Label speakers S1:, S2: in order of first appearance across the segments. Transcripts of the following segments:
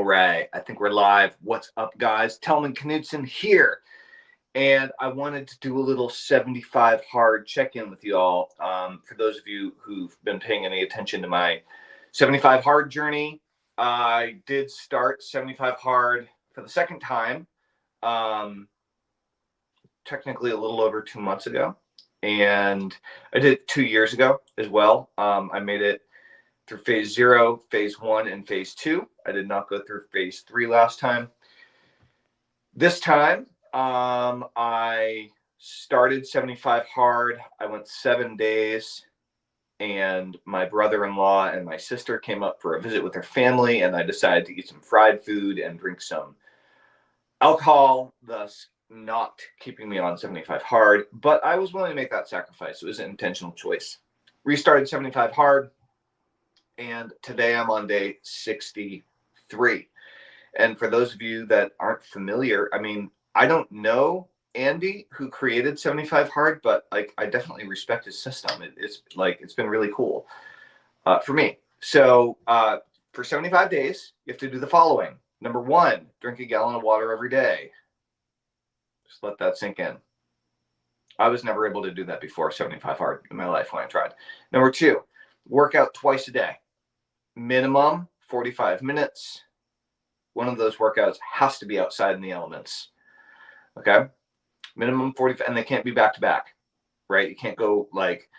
S1: All right, I think we're live. What's up, guys? Telman Knudsen here. And I wanted to do a little 75 hard check-in with you all. For those of you who've been paying any attention to my 75 hard journey, I did start 75 hard for the second time, technically a little over 2 months ago. And I did it 2 years ago as well. I made it through phase 0, phase 1, and phase 2. I did not go through phase 3 last time. This time, I started 75 hard. I went 7 days, and my brother-in-law and my sister came up for a visit with their family, and I decided to eat some fried food and drink some alcohol, thus not keeping me on 75 hard. But I was willing to make that sacrifice. It was an intentional choice. Restarted 75 hard. And today I'm on day 63. And for those of you that aren't familiar, I mean, I don't know Andy who created 75 hard, but like I definitely respect his system. It's been really cool for me. So for 75 days, you have to do the following. Number 1, drink a gallon of water every day. Just let that sink in. I was never able to do that before 75 hard in my life when I tried. Number 2, work out twice a day. Minimum 45 minutes. One of those workouts has to be outside in the elements. Okay? Minimum 45, and they can't be back to back, right? You can't go like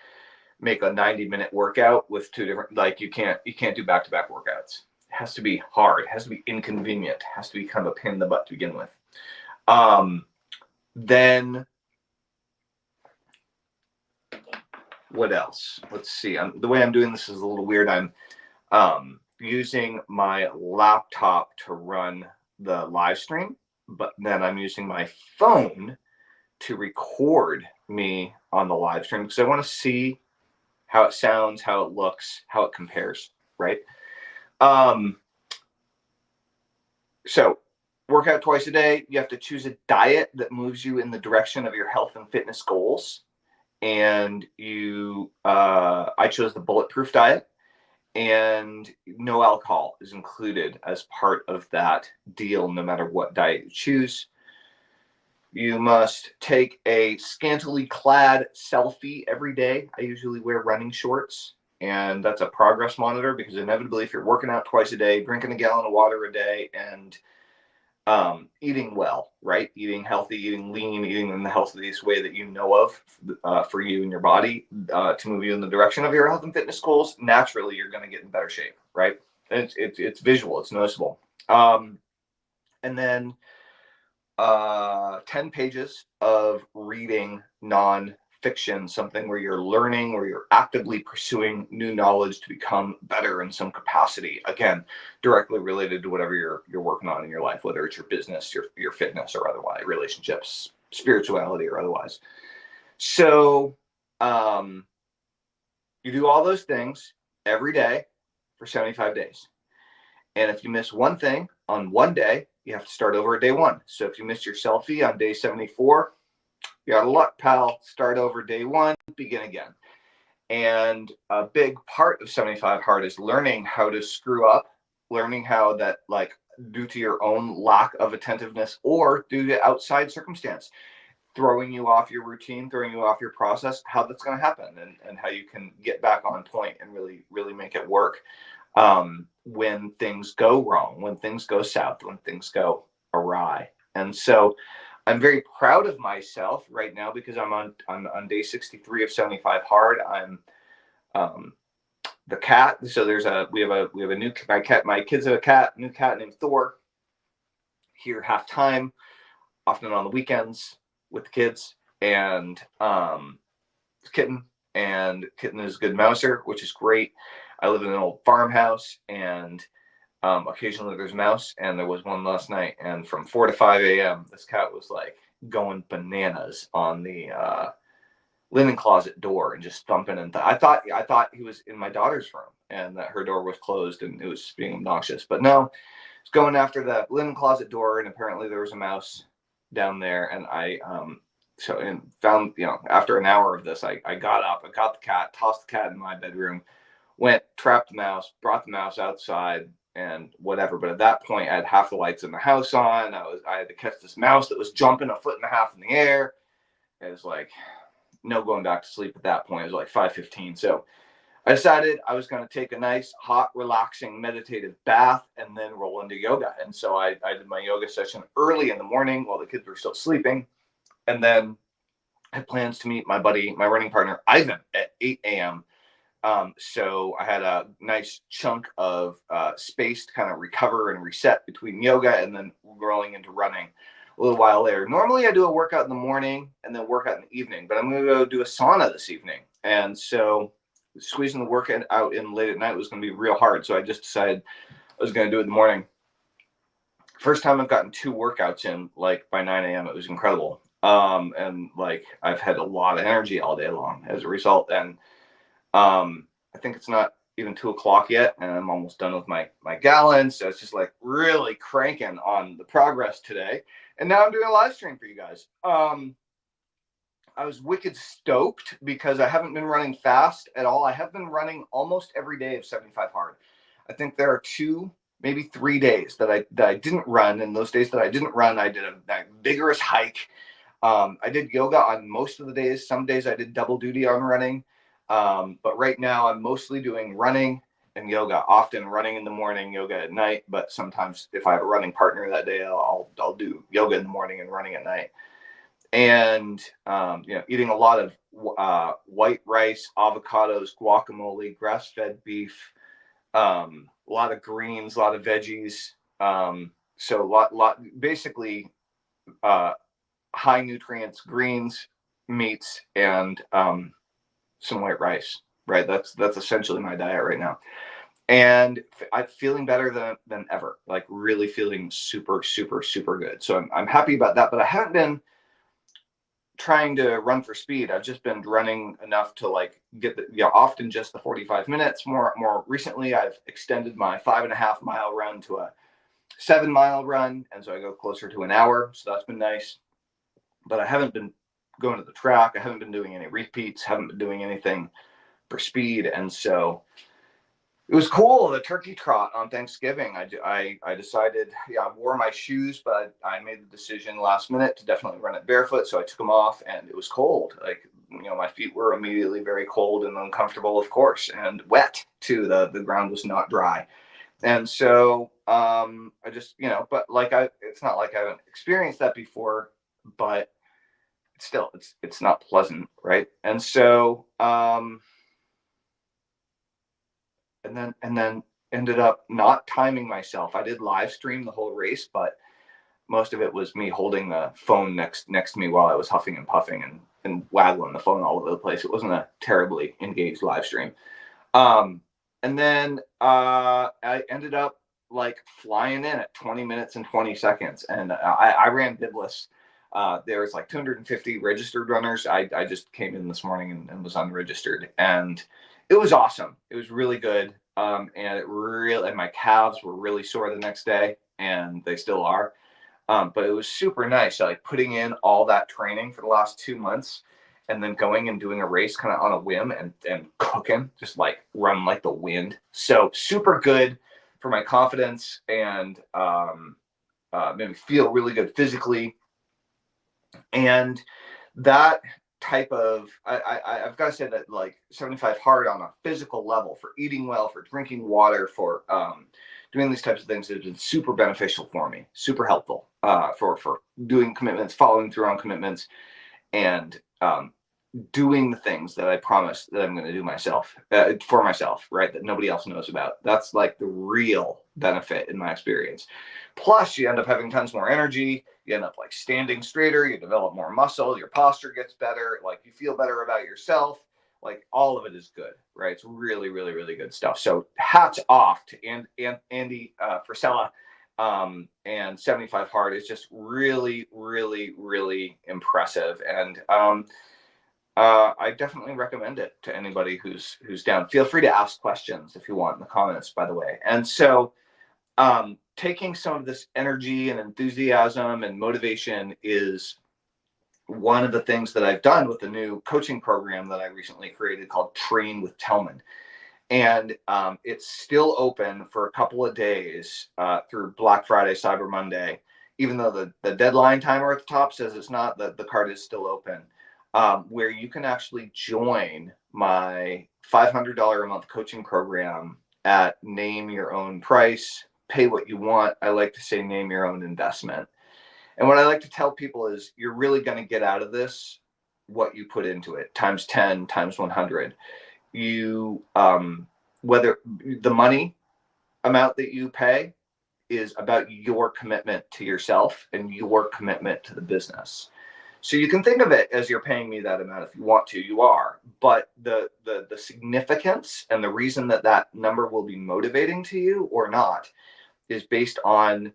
S1: make a 90-minute workout with 2 different, like you can't do back to back workouts. It has to be hard, it has to be inconvenient, it has to be kind of a pain in the butt to begin with. Then what else? Let's see. The way I'm doing this is a little weird. I'm using my laptop to run the live stream, but then I'm using my phone to record me on the live stream because I want to see how it sounds, how it looks, how it compares, right? So work out twice a day. You have to choose a diet that moves you in the direction of your health and fitness goals. And I chose the bulletproof diet, and no alcohol is included as part of that deal, no matter what diet you choose. You must take a scantily clad selfie every day. I usually wear running shorts, and that's a progress monitor because inevitably if you're working out twice a day, drinking a gallon of water a day, and eating well, right? Eating healthy, eating lean, eating in the healthiest way that you know of for you and your body to move you in the direction of your health and fitness goals, naturally you're going to get in better shape, right? And it's visual, it's noticeable. And then 10 pages of reading non-fiction, something where you're learning or you're actively pursuing new knowledge to become better in some capacity. Again, directly related to whatever you're working on in your life, whether it's your business, your fitness, or otherwise, relationships, spirituality, or otherwise. So you do all those things every day for 75 days. And if you miss one thing on one day, you have to start over at day 1. So if you missed your selfie on day 74, you're out of luck, pal. Start over day 1, begin again. And a big part of 75 hard is learning how to screw up, learning how that, like, due to your own lack of attentiveness or due to outside circumstance, throwing you off your routine, throwing you off your process, how that's going to happen and how you can get back on point and really make it work when things go wrong, when things go south, when things go awry. And so I'm very proud of myself right now because I'm on day 63 of 75 hard. I'm the cat. So we have a new cat. My kids have a cat, new cat named Thor. Here half time, often on the weekends with the kids, and kitten. And kitten is a good mouser, which is great. I live in an old farmhouse, and occasionally there's mouse, and there was one last night, and from 4 to 5 a.m. this cat was like going bananas on the linen closet door and just thumping, and I thought he was in my daughter's room and that her door was closed and it was being obnoxious, but no, it's going after the linen closet door, and apparently there was a mouse down there. And I found, after an hour of this, I got up, I got the cat, tossed the cat in my bedroom, went, trapped the mouse, brought the mouse outside, and whatever. But at that point, I had half the lights in the house on. I had to catch this mouse that was jumping 1.5 feet in the air. It was like no going back to sleep at that point. It was like 5:15. So I decided I was going to take a nice, hot, relaxing, meditative bath and then roll into yoga. And so I did my yoga session early in the morning while the kids were still sleeping. And then I had plans to meet my buddy, my running partner, Ivan, at 8 a.m. So I had a nice chunk of space to kind of recover and reset between yoga and then rolling into running a little while later. Normally I do a workout in the morning and then workout in the evening, but I'm going to go do a sauna this evening. And so squeezing the workout out in late at night was going to be real hard. So I just decided I was going to do it in the morning. First time I've gotten 2 workouts in like by 9 a.m. It was incredible. And like I've had a lot of energy all day long as a result. And I think it's not even 2 o'clock yet, and I'm almost done with my gallons. So it's just like really cranking on the progress today. And now I'm doing a live stream for you guys. I was wicked stoked because I haven't been running fast at all. I have been running almost every day of 75 hard. I think there are 2, maybe 3 days that I didn't run. And those days that I didn't run, I did a vigorous hike. I did yoga on most of the days. Some days I did double duty on running. But right now I'm mostly doing running and yoga, often running in the morning, yoga at night. But sometimes if I have a running partner that day, I'll do yoga in the morning and running at night. And, eating a lot of white rice, avocados, guacamole, grass-fed beef, a lot of greens, a lot of veggies. So basically, high nutrients, greens, meats, and some white rice, right? That's essentially my diet right now. And I'm feeling better than ever, like really feeling super, super, super good. So I'm happy about that, but I haven't been trying to run for speed. I've just been running enough to like get often just the 45 minutes. More recently, I've extended my 5.5 mile run to a 7 mile run. And so I go closer to an hour. So that's been nice, but I haven't been going to the track. I haven't been doing any repeats, haven't been doing anything for speed. And so it was cool. The Turkey Trot on Thanksgiving. I decided, I wore my shoes, but I made the decision last minute to definitely run it barefoot. So I took them off, and it was cold. Like, my feet were immediately very cold and uncomfortable, of course, and wet too. The ground was not dry. And so I just, but like it's not like I haven't experienced that before, but still it's not pleasant, right? And so and then ended up not timing myself. I did live stream the whole race, but most of it was me holding the phone next to me while I was huffing and puffing and waggling the phone all over the place. It wasn't a terribly engaged live stream. And then I ended up like flying in at 20 minutes and 20 seconds. And I ran bibless. There was like 250 registered runners. I just came in this morning and was unregistered. And it was awesome. It was really good. And my calves were really sore the next day, and they still are. But it was super nice, like putting in all that training for the last 2 months and then going and doing a race kind of on a whim and cooking, just like run like the wind. So super good for my confidence and made me feel really good physically. And that type of, I've got to say that like 75 hard on a physical level for eating well, for drinking water, for doing these types of things has been super beneficial for me, super helpful for doing commitments, following through on commitments, and doing the things that I promised that I'm going to do for myself, right? That nobody else knows about. That's like the real benefit in my experience. Plus, you end up having tons more energy. You end up like standing straighter. You develop more muscle. Your posture gets better. Like you feel better about yourself. Like all of it is good, right? It's really, really, really good stuff. So hats off to Andy Frisella. And 75 hard is just really, really, really impressive. And I definitely recommend it to anybody who's down. Feel free to ask questions if you want in the comments, by the way. And so taking some of this energy and enthusiasm and motivation is one of the things that I've done with the new coaching program that I recently created called Train with Tellman. And it's still open for a couple of days through Black Friday, Cyber Monday. Even though the deadline timer at the top says it's not, the card is still open, where you can actually join my $500 a month coaching program at name your own price, pay what you want. I like to say name your own investment. And what I like to tell people is you're really going to get out of this what you put into it, times 10, times 100. You whether the money amount that you pay is about your commitment to yourself and your commitment to the business. So you can think of it as you're paying me that amount if you want to, you are. But the significance and the reason that that number will be motivating to you or not is based on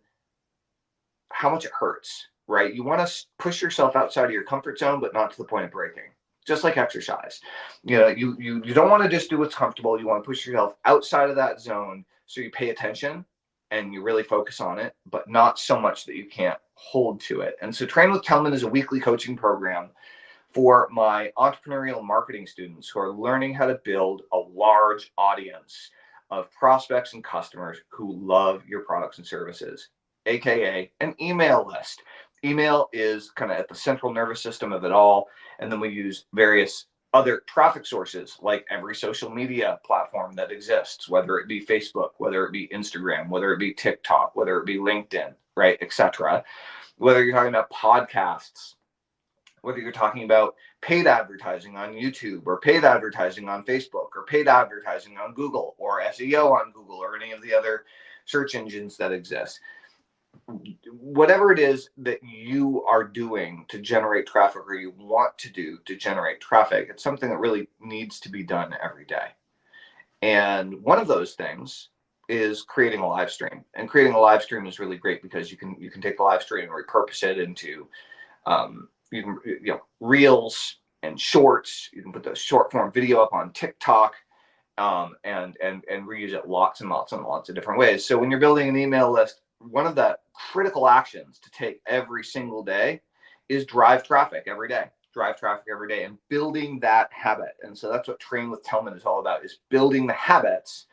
S1: how much it hurts, right? You want to push yourself outside of your comfort zone, but not to the point of breaking. Just like exercise, you don't want to just do what's comfortable. You want to push yourself outside of that zone so you pay attention and you really focus on it, but not so much that you can't hold to it. And so Train with Kelman is a weekly coaching program for my entrepreneurial marketing students who are learning how to build a large audience of prospects and customers who love your products and services, aka an email list. Email is kind of at the central nervous system of it all. And then we use various other traffic sources like every social media platform that exists, whether it be Facebook, whether it be Instagram, whether it be TikTok, whether it be LinkedIn, right, etc. Whether you're talking about podcasts, whether you're talking about paid advertising on YouTube or paid advertising on Facebook or paid advertising on Google or SEO on Google or any of the other search engines that exist. Whatever it is that you are doing to generate traffic or you want to do to generate traffic, it's something that really needs to be done every day. And one of those things is creating a live stream. And creating a live stream is really great because you can take the live stream and repurpose it into reels and shorts. You can put the short form video up on TikTok and reuse it lots and lots and lots of different ways. So when you're building an email list, one of the critical actions to take every single day is drive traffic every day. Drive traffic every day and building that habit. And so that's what Train with Kelman is all about, is building the habits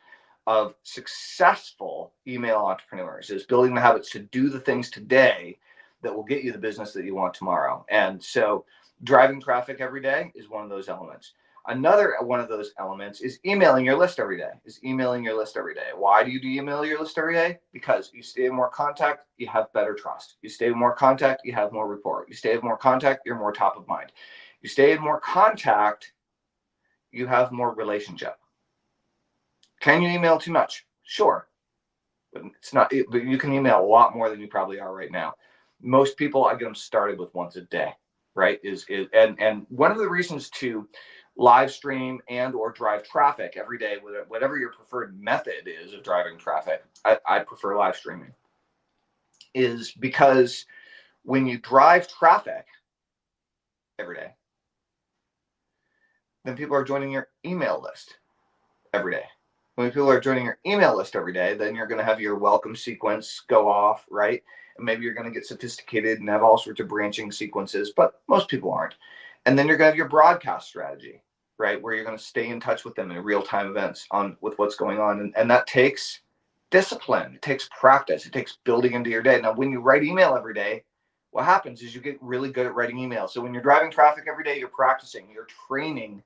S1: of successful email entrepreneurs, is building the habits to do the things today that will get you the business that you want tomorrow. And so driving traffic every day is one of those elements. Another one of those elements is emailing your list every day. Why do you email your list every day? Because you stay in more contact, you have better trust. You stay in more contact, you have more rapport. You stay in more contact, you're more top of mind. You stay in more contact, you have more relationship. Can you email too much? Sure. But it's not. But you can email a lot more than you probably are right now. Most people, I get them started with once a day, right? And one of the reasons to live stream and or drive traffic every day, whatever your preferred method is of driving traffic, I prefer live streaming, is because when you drive traffic every day, then people are joining your email list every day. When people are joining your email list every day, then you're going to have your welcome sequence go off, right? And maybe you're going to get sophisticated and have all sorts of branching sequences, but most people aren't. And then you're going to have your broadcast strategy, right? Where you're going to stay in touch with them in real-time events with what's going on. And that takes discipline. It takes practice. It takes building into your day. Now, when you write email every day, what happens is you get really good at writing email. So when you're driving traffic every day, you're practicing, you're training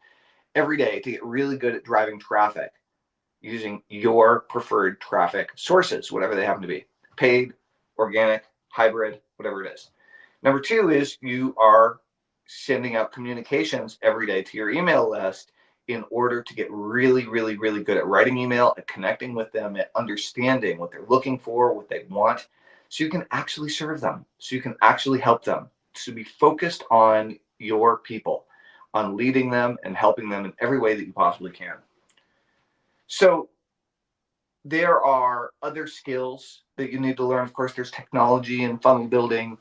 S1: every day to get really good at driving traffic using your preferred traffic sources, whatever they happen to be, paid, organic, hybrid, whatever it is. Number two is you are sending out communications every day to your email list in order to get really, really, really good at writing email, at connecting with them, at understanding what they're looking for, what they want, so you can actually serve them, so you can actually help them. So be focused on your people, on leading them and helping them in every way that you possibly can. So there are other skills that you need to learn. Of course, there's technology and funnel building.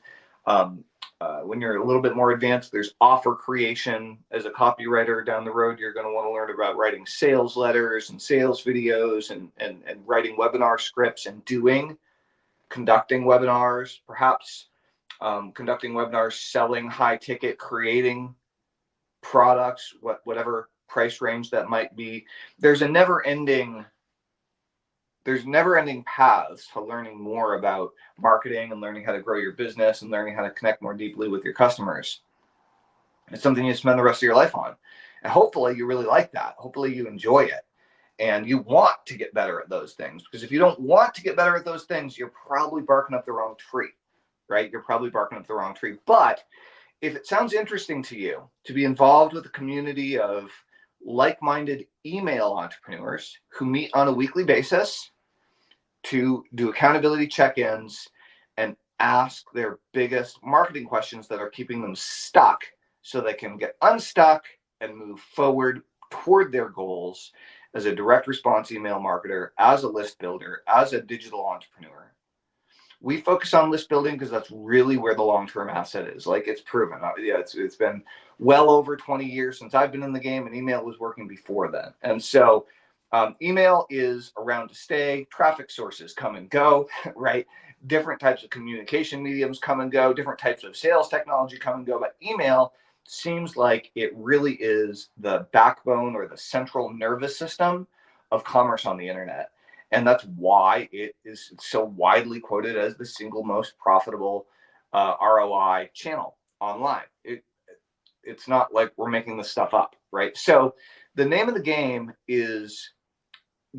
S1: When you're a little bit more advanced, there's offer creation. As a copywriter down the road, you're going to want to learn about writing sales letters and sales videos and writing webinar scripts and conducting webinars, perhaps conducting webinars, selling high ticket, creating products, whatever price range that might be. There's never ending paths to learning more about marketing and learning how to grow your business and learning how to connect more deeply with your customers. It's something you spend the rest of your life on. And hopefully you really like that. Hopefully you enjoy it and you want to get better at those things. Because if you don't want to get better at those things, you're probably barking up the wrong tree, right? You're probably barking up the wrong tree. But if it sounds interesting to you to be involved with a community of like-minded email entrepreneurs who meet on a weekly basis to do accountability check-ins and ask their biggest marketing questions that are keeping them stuck so they can get unstuck and move forward toward their goals as a direct response email marketer, as a list builder, as a digital entrepreneur. We focus on list building because that's really where the long-term asset is. Like, it's proven. Yeah, it's been well over 20 years since I've been in the game, and email was working before then. And so email is around to stay. Traffic sources come and go, right? Different types of communication mediums come and go. Different types of sales technology come and go. But email seems like it really is the backbone or the central nervous system of commerce on the internet. And that's why it is so widely quoted as the single most profitable ROI channel online. It's not like we're making this stuff up, right? So the name of the game is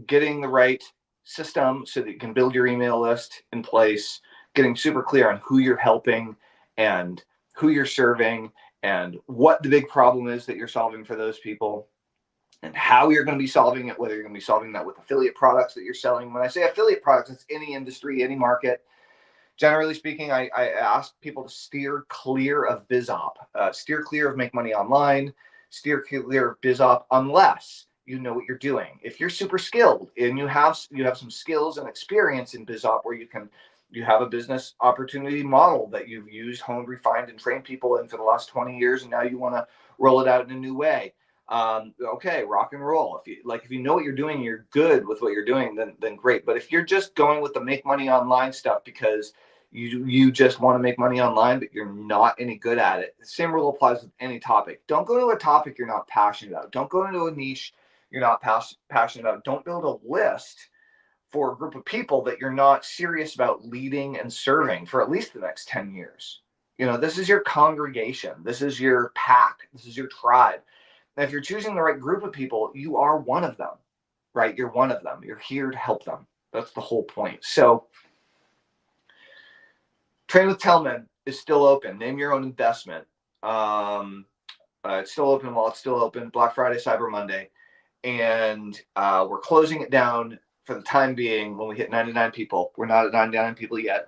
S1: getting the right system so that you can build your email list in place, getting super clear on who you're helping and who you're serving and what the big problem is that you're solving for those people, and how you're going to be solving it, whether you're going to be solving that with affiliate products that you're selling. When I say affiliate products, it's any industry, any market. Generally speaking, I ask people to steer clear of BizOp, steer clear of make money online, steer clear of BizOp unless you know what you're doing. If you're super skilled and you have some skills and experience in BizOp where you have a business opportunity model that you've used, honed, refined, and trained people in for the last 20 years, and now you want to roll it out in a new way. Okay, rock and roll. If you know what you're doing, you're good with what you're doing, then great. But if you're just going with the make money online stuff because you just want to make money online, but you're not any good at it, the same rule applies with any topic. Don't go to a topic you're not passionate about. Don't go into a niche you're not passionate about. Don't build a list for a group of people that you're not serious about leading and serving for at least the next 10 years. This is your congregation. This is your pack. This is your tribe. And if you're choosing the right group of people, you are one of them, right? You're one of them. You're here to help them. That's the whole point. So Train with Tellman is still open. Name your own investment. It's still open while it's still open. Black Friday, Cyber Monday. And we're closing it down for the time being when we hit 99 people. We're not at 99 people yet.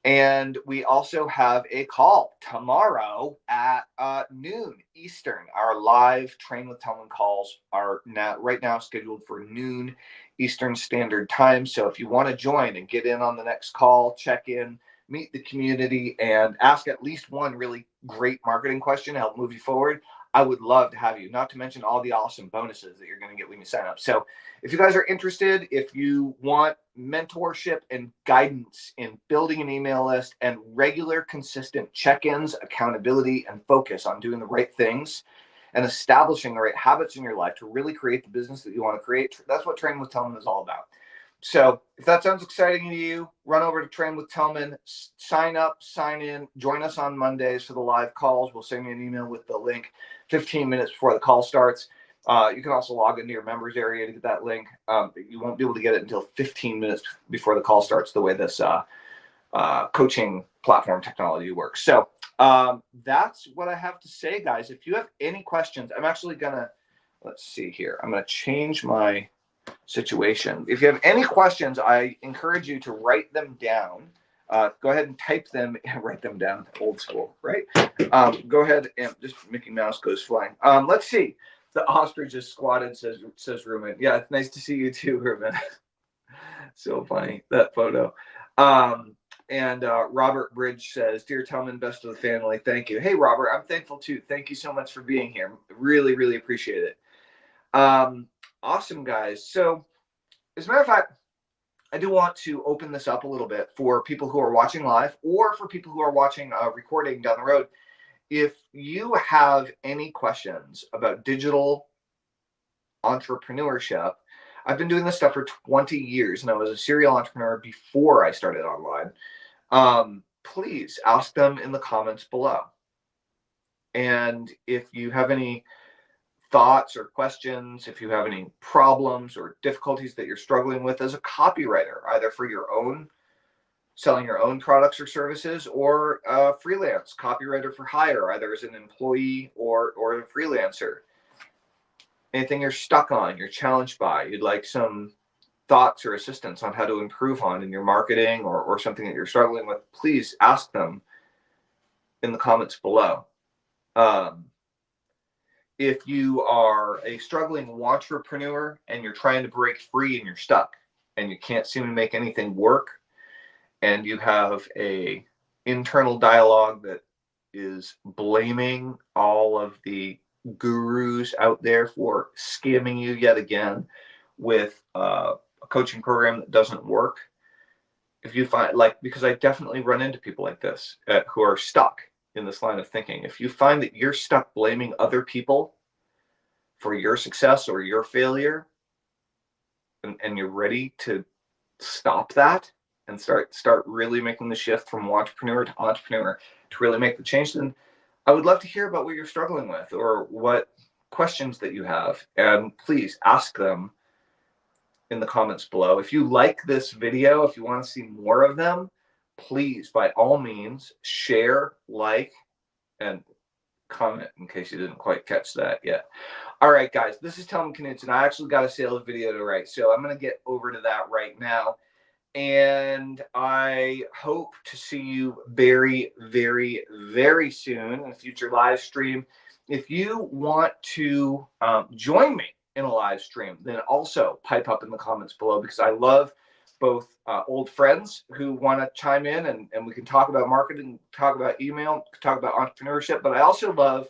S1: And we also have a call tomorrow at noon Eastern. Our live Train with Tellman calls are right now scheduled for noon Eastern Standard Time. So if you want to join and get in on the next call, check in, meet the community, and ask at least one really great marketing question to help move you forward, I would love to have you, not to mention all the awesome bonuses that you're going to get when you sign up. So if you guys are interested, if you want mentorship and guidance in building an email list and regular, consistent check-ins, accountability, and focus on doing the right things and establishing the right habits in your life to really create the business that you want to create, that's what Train with Tellman is all about. So if that sounds exciting to you, run over to Train with Tellman, sign up, sign in, join us on Mondays for the live calls. We'll send you an email with the link 15 minutes before the call starts. You can also log into your members area to get that link. You won't be able to get it until 15 minutes before the call starts, the way this coaching platform technology works. So that's what I have to say, guys. If you have any questions, I'm actually going to, let's see here. I'm going to change my situation. If you have any questions, I encourage you to write them down. Go ahead and type them and write them down. Old school, right? Go ahead and just Mickey Mouse goes flying. Let's see. The ostrich is squatted, says Ruben. Yeah, it's nice to see you too, Ruben. So funny, that photo. And Robert Bridge says, "Dear Tellman, best of the family." Thank you. Hey, Robert, I'm thankful too. Thank you so much for being here. Really, really appreciate it. Awesome, guys. So, as a matter of fact, I do want to open this up a little bit for people who are watching live or for people who are watching recording down the road. If you have any questions about digital entrepreneurship. I've been doing this stuff for 20 years, and I was a serial entrepreneur before I started online. Please ask them in the comments below. And if you have any thoughts or questions, if you have any problems or difficulties that you're struggling with as a copywriter, either for your own, selling your own products or services, or a freelance copywriter for hire, either as an employee or a freelancer, anything you're stuck on, you're challenged by, you'd like some thoughts or assistance on how to improve on in your marketing, or something that you're struggling with, please ask them in the comments below. If you are a struggling entrepreneur and you're trying to break free and you're stuck and you can't seem to make anything work, and you have a internal dialogue that is blaming all of the gurus out there for scamming you yet again with a coaching program that doesn't work, if you find, because I definitely run into people like this who are stuck in this line of thinking. If you find that you're stuck blaming other people for your success or your failure, and you're ready to stop that and start really making the shift from entrepreneur to entrepreneur to really make the change, then I would love to hear about what you're struggling with or what questions that you have, and please ask them in the comments below. If you like this video, if you want to see more of them, please, by all means, share, like, and comment in case you didn't quite catch that yet. All right, guys, this is Telman Knudsen. I actually got a sales video to write, so I'm going to get over to that right now. And I hope to see you very, very, very soon in a future live stream. If you want to join me in a live stream, then also pipe up in the comments below, because I love both old friends who want to chime in, and we can talk about marketing, talk about email, talk about entrepreneurship, but I also love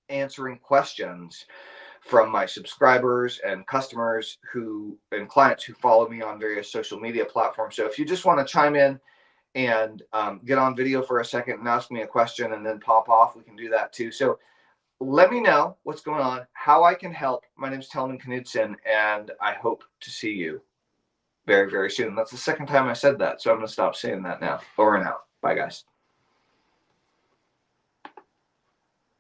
S1: answering questions from my subscribers and customers and clients who follow me on various social media platforms. So if you just want to chime in and get on video for a second and ask me a question and then pop off, we can do that too. So let me know what's going on, how I can help. My name is Telman Knudsen, and I hope to see you very, very soon. That's the second time I said that, so I'm going to stop saying that now. Over and out. Bye, guys.